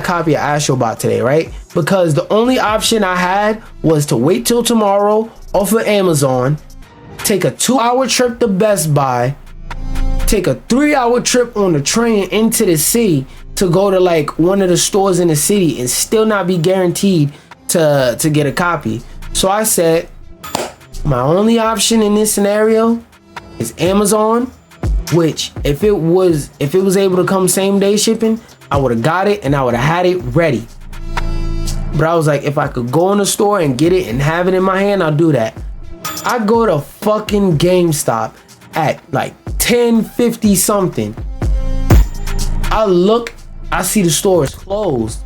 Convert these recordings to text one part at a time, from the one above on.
copy of Astrobot today, right? Because the only option I had was to wait till tomorrow off of Amazon, take a 2-hour trip to Best Buy, take a 3-hour trip on the train into the city to go to like one of the stores in the city and still not be guaranteed to get a copy. So I said, my only option in this scenario is Amazon, which if it was able to come same day shipping, I would have got it and I would have had it ready. But I was like, if I could go in the store and get it and have it in my hand, I'll do that. I go to fucking GameStop at like 10:50 something. I look, I see the store is closed.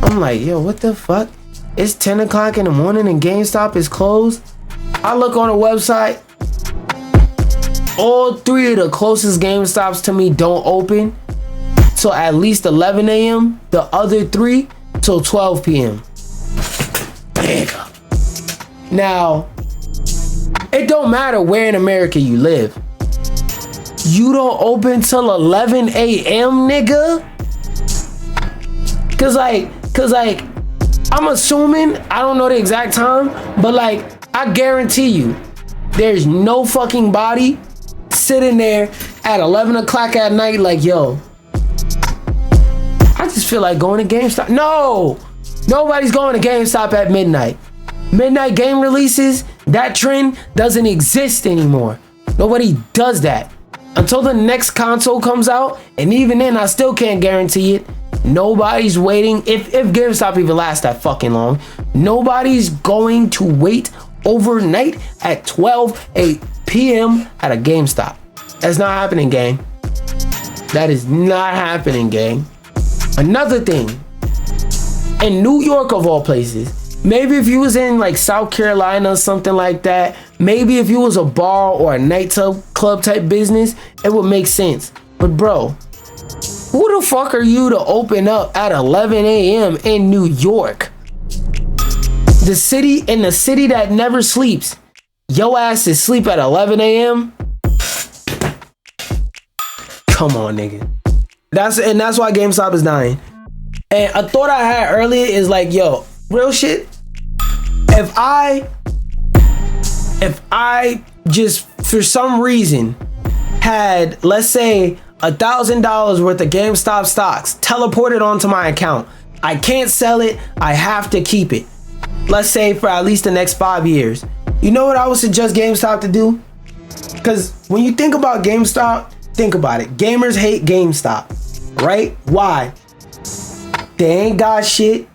I'm like, yo, what the fuck? It's 10 o'clock in the morning and GameStop is closed. I look on the website. All 3 of the closest GameStops to me don't open till at least 11 a.m. The other 3 till 12 p.m. Now, it don't matter where in America you live. You don't open till 11 a.m., nigga? Cause like, I'm assuming, I don't know the exact time, but like, I guarantee you, there's no fucking body sitting there at 11 o'clock at night like, yo, I just feel like going to GameStop. No, nobody's going to GameStop at midnight. Midnight game releases, that trend doesn't exist anymore. Nobody does that. Until the next console comes out, and even then, I still can't guarantee it. Nobody's waiting. If GameStop even lasts that fucking long, nobody's going to wait overnight at 12 p.m. at a GameStop. That's not happening, gang. That is not happening, gang. Another thing, in New York of all places, maybe if you was in like South Carolina or something like that, maybe if you was a bar or a nightclub type business, it would make sense. But bro, who the fuck are you to open up at 11 a.m. in New York? The city that never sleeps. Yo ass is sleep at 11 a.m. Come on, nigga. That's why GameStop is dying. And a thought I had earlier is like, yo, real shit. If I just for some reason had, let's say, $1,000 worth of GameStop stocks teleported onto my account, I can't sell it. I have to keep it. Let's say for at least the next 5 years. You know what I would suggest GameStop to do? Because when you think about GameStop, think about it. Gamers hate GameStop, right? Why? They ain't got shit.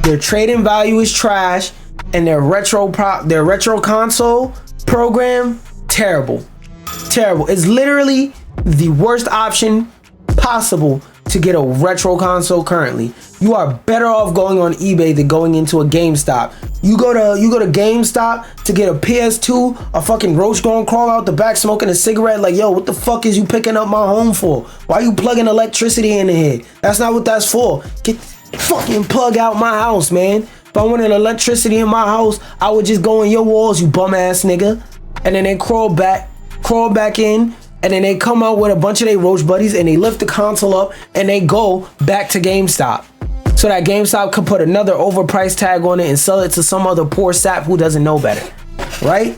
Their trading value is trash, and their retro console program, terrible. It's literally the worst option possible to get a retro console currently. You are better off going on eBay than going into a GameStop. You go to GameStop to get a PS2, a fucking roach gonna crawl out the back smoking a cigarette like, yo, what the fuck is you picking up my home for? Why you plugging electricity in the head? That's not what that's for. Get the fucking plug out my house, man. If I wanted electricity in my house, I would just go in your walls, you bum ass nigga. And then they crawl back in, and then they come out with a bunch of their roach buddies and they lift the console up and they go back to GameStop. So that GameStop could put another overpriced tag on it and sell it to some other poor sap who doesn't know better, right?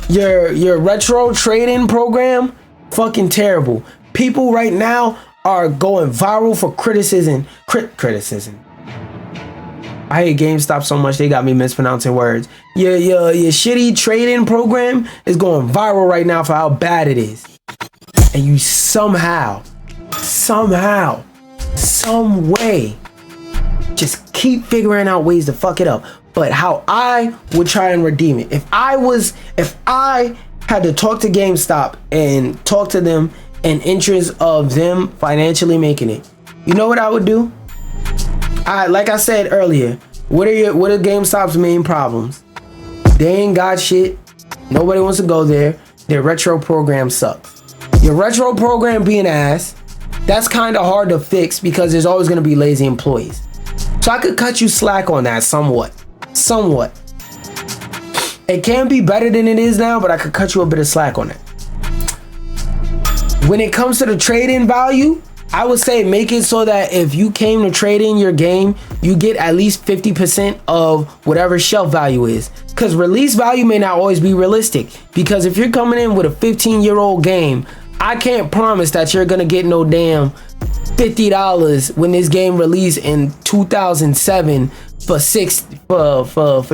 Your retro trading program, fucking terrible. People right now are going viral for criticism. I hate GameStop so much they got me mispronouncing words. Your shitty trading program is going viral right now for how bad it is. And you somehow, some way, just keep figuring out ways to fuck it up. But how I would try and redeem it. If I had to talk to GameStop and talk to them in interest of them financially making it, you know what I would do? Like I said earlier, what are GameStop's main problems? They ain't got shit. Nobody wants to go there. Their retro program sucks. Your retro program being ass, that's kind of hard to fix because there's always going to be lazy employees. So I could cut you slack on that somewhat. It can be better than it is now, but I could cut you a bit of slack on it. When it comes to the trade-in value, I would say make it so that if you came to trade in your game, you get at least 50% of whatever shelf value is. Because release value may not always be realistic. Because if you're coming in with a 15-year-old game, I can't promise that you're gonna get no damn $50 when this game released in 2007 for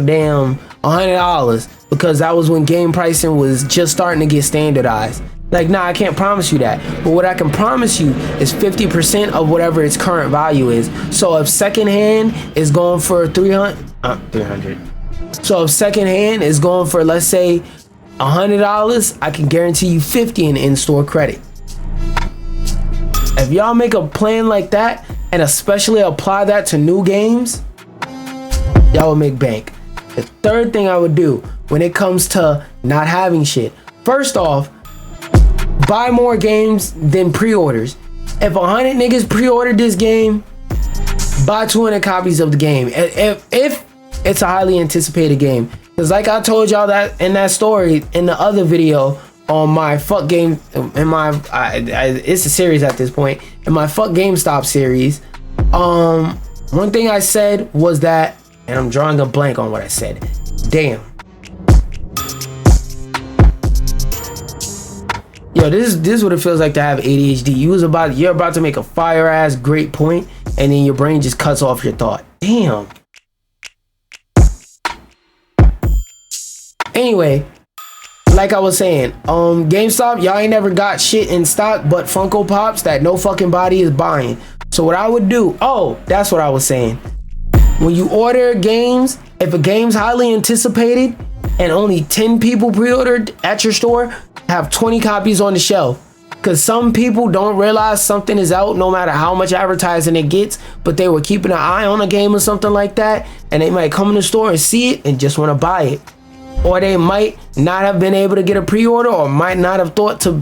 damn $100, because that was when game pricing was just starting to get standardized. Like, nah, I can't promise you that. But what I can promise you is 50% of whatever its current value is. So if secondhand is going for 300. So if secondhand is going for, let's say, $100, I can guarantee you 50 in in-store credit. If y'all make a plan like that and especially apply that to new games, y'all will make bank. The third thing I would do when it comes to not having shit, first off, buy more games than pre-orders. If 100 niggas pre-ordered this game, buy 200 copies of the game. If it's a highly anticipated game. Because like I told y'all that in that story in the other video on my fuck game, in my it's a series at this point, in my fuck GameStop series, one thing I said was that, and I'm drawing a blank on what I said. Damn. Yo, this is what it feels like to have ADHD. You're about to make a fire ass great point, and then your brain just cuts off your thought. Damn. Anyway, like I was saying, GameStop, y'all ain't never got shit in stock but Funko Pops that no fucking body is buying. So what I would do, that's what I was saying. When you order games, if a game's highly anticipated and only 10 people pre-ordered at your store, have 20 copies on the shelf. Because some people don't realize something is out no matter how much advertising it gets, but they were keeping an eye on a game or something like that, and they might come in the store and see it and just want to buy it. Or they might not have been able to get a pre-order, or might not have thought to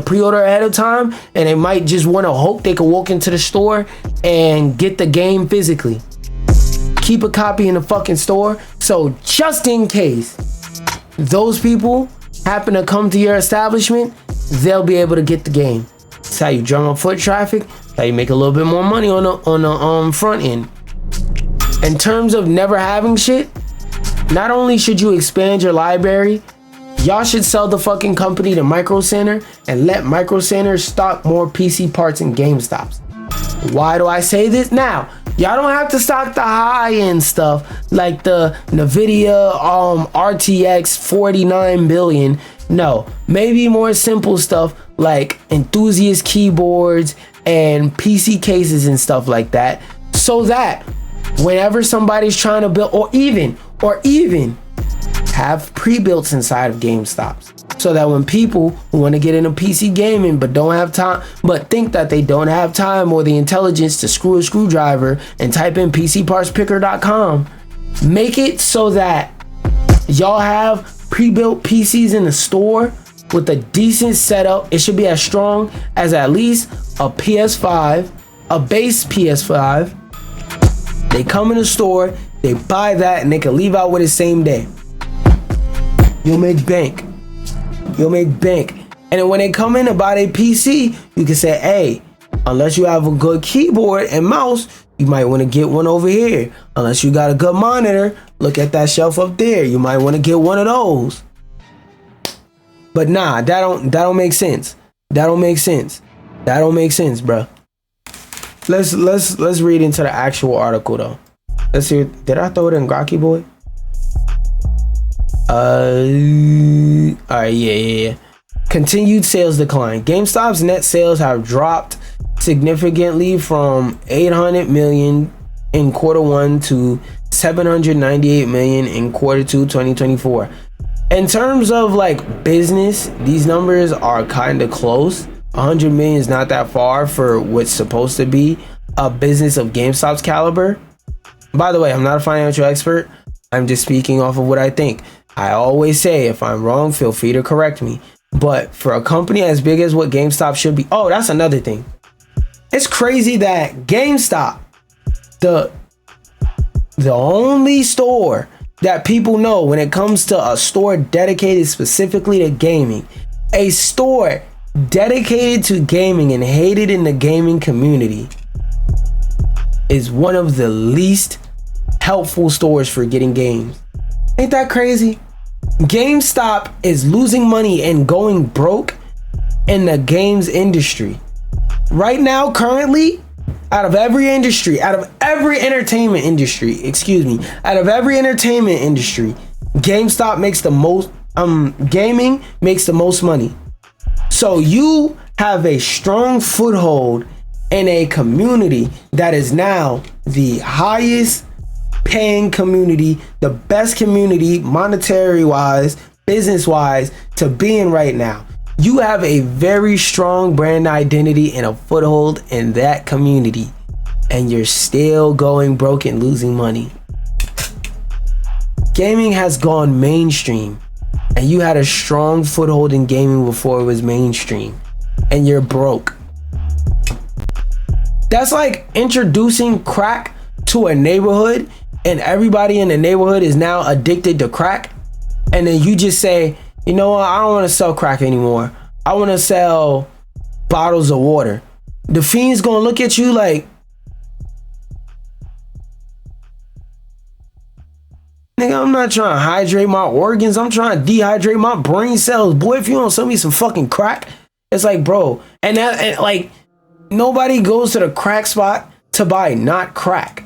pre-order ahead of time, and they might just want to hope they could walk into the store and get the game physically. Keep a copy in the fucking store, so just in case those people happen to come to your establishment, they'll be able to get the game. That's how you drum up foot traffic. That's how you make a little bit more money on the front end. In terms of never having shit, not only should you expand your library, y'all should sell the fucking company to Micro Center and let Micro Center stock more PC parts in GameStops. Why do I say this? Now, y'all don't have to stock the high-end stuff like the NVIDIA RTX 49 billion. No, maybe more simple stuff like enthusiast keyboards and PC cases and stuff like that, so that whenever somebody's trying to build, or even have pre-builts inside of GameStops, so that when people who want to get into PC gaming but don't have time, but think that they don't have time or the intelligence to screw a screwdriver and type in PCPartsPicker.com, make it so that y'all have pre-built PCs in the store with a decent setup. It should be as strong as at least a PS5, a base PS5. They come in the store, they buy that, and they can leave out with it same day. You'll make bank. You'll make bank. And then when they come in to buy their PC, you can say, hey, unless you have a good keyboard and mouse, you might want to get one over here. Unless you got a good monitor, look at that shelf up there. You might want to get one of those. But nah, that don't make sense. That don't make sense. That don't make sense, bro. Let's read into the actual article though. Let's see. Did I throw it in Grokky Boy? Alright, yeah. Continued sales decline. GameStop's net sales have dropped significantly from 800 million in quarter 1 to 798 million in quarter 2 2024. In terms of like business, these numbers are kind of close. 100 million is not that far for what's supposed to be a business of GameStop's caliber. By the way, I'm not a financial expert. I'm just speaking off of what I think. I always say, if I'm wrong, feel free to correct me. But for a company as big as what GameStop should be, that's another thing. It's crazy that GameStop, the only store that people know when it comes to a store dedicated specifically to gaming, a store dedicated to gaming and hated in the gaming community, is one of the least helpful stores for getting games. Ain't that crazy? GameStop is losing money and going broke in the games industry. Right now, currently, out of every entertainment industry, GameStop makes the most, gaming makes the most money. So you have a strong foothold in a community that is now the highest paying community, the best community, monetary wise, business wise, to be in right now. You have a very strong brand identity and a foothold in that community, and you're still going broke and losing money. Gaming has gone mainstream, and you had a strong foothold in gaming before it was mainstream, and you're broke. That's like introducing crack to a neighborhood, and everybody in the neighborhood is now addicted to crack, and then you just say, you know what, I don't want to sell crack anymore. I want to sell bottles of water. The fiend's gonna look at you like, nigga, I'm not trying to hydrate my organs. I'm trying to dehydrate my brain cells. Boy, if you don't sell me some fucking crack, it's like, bro. And like, nobody goes to the crack spot to buy not crack.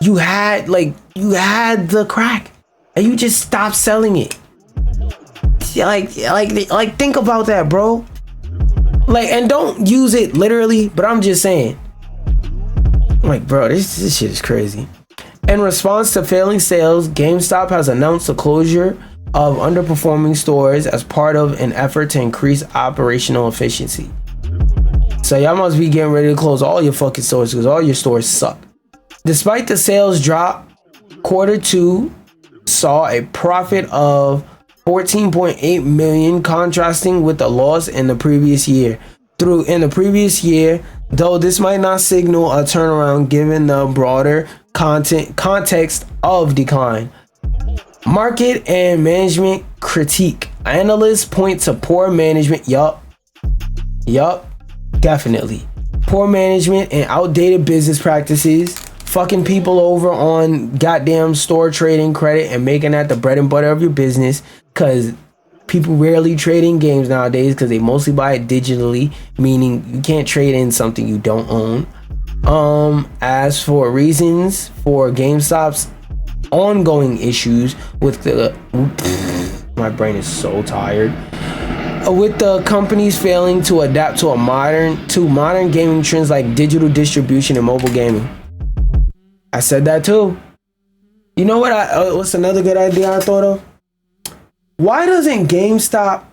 You had the crack, and you just stopped selling it. Like think about that, bro. Like, and don't use it literally, but I'm just saying. Like, bro, this shit is crazy. In response to failing sales, GameStop has announced the closure of underperforming stores as part of an effort to increase operational efficiency. So y'all must be getting ready to close all your fucking stores because all your stores suck. Despite the sales drop, Q2 saw a profit of 14.8 million, contrasting with the loss in the previous year. Though this might not signal a turnaround given the broader context of decline. Market and management critique. Analysts point to poor management. Yup, definitely. Poor management and outdated business practices. Fucking people over on goddamn store trading credit and making that the bread and butter of your business, because people rarely trade in games nowadays because they mostly buy it digitally, meaning you can't trade in something you don't own. As for reasons for GameStop's ongoing issues with the my brain is so tired, with the companies failing to adapt to modern gaming trends like digital distribution and mobile gaming. I said that too. You know what? What's another good idea I thought of? Why doesn't GameStop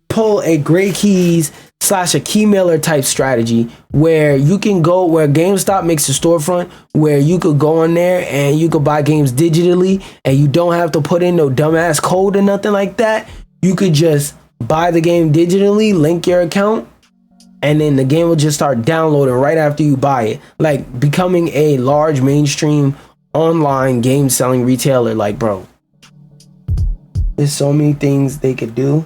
pull a Gray Keys / a Key Mailer type strategy where you can go, where GameStop makes a storefront where you could go on there and you could buy games digitally and you don't have to put in no dumbass code or nothing like that. You could just buy the game digitally, link your account, and then the game will just start downloading right after you buy it. Like becoming a large mainstream online game selling retailer. Like, bro, there's so many things they could do,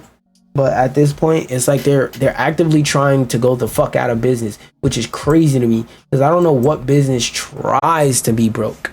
but at this point it's like they're actively trying to go the fuck out of business, which is crazy to me because I don't know what business tries to be broke.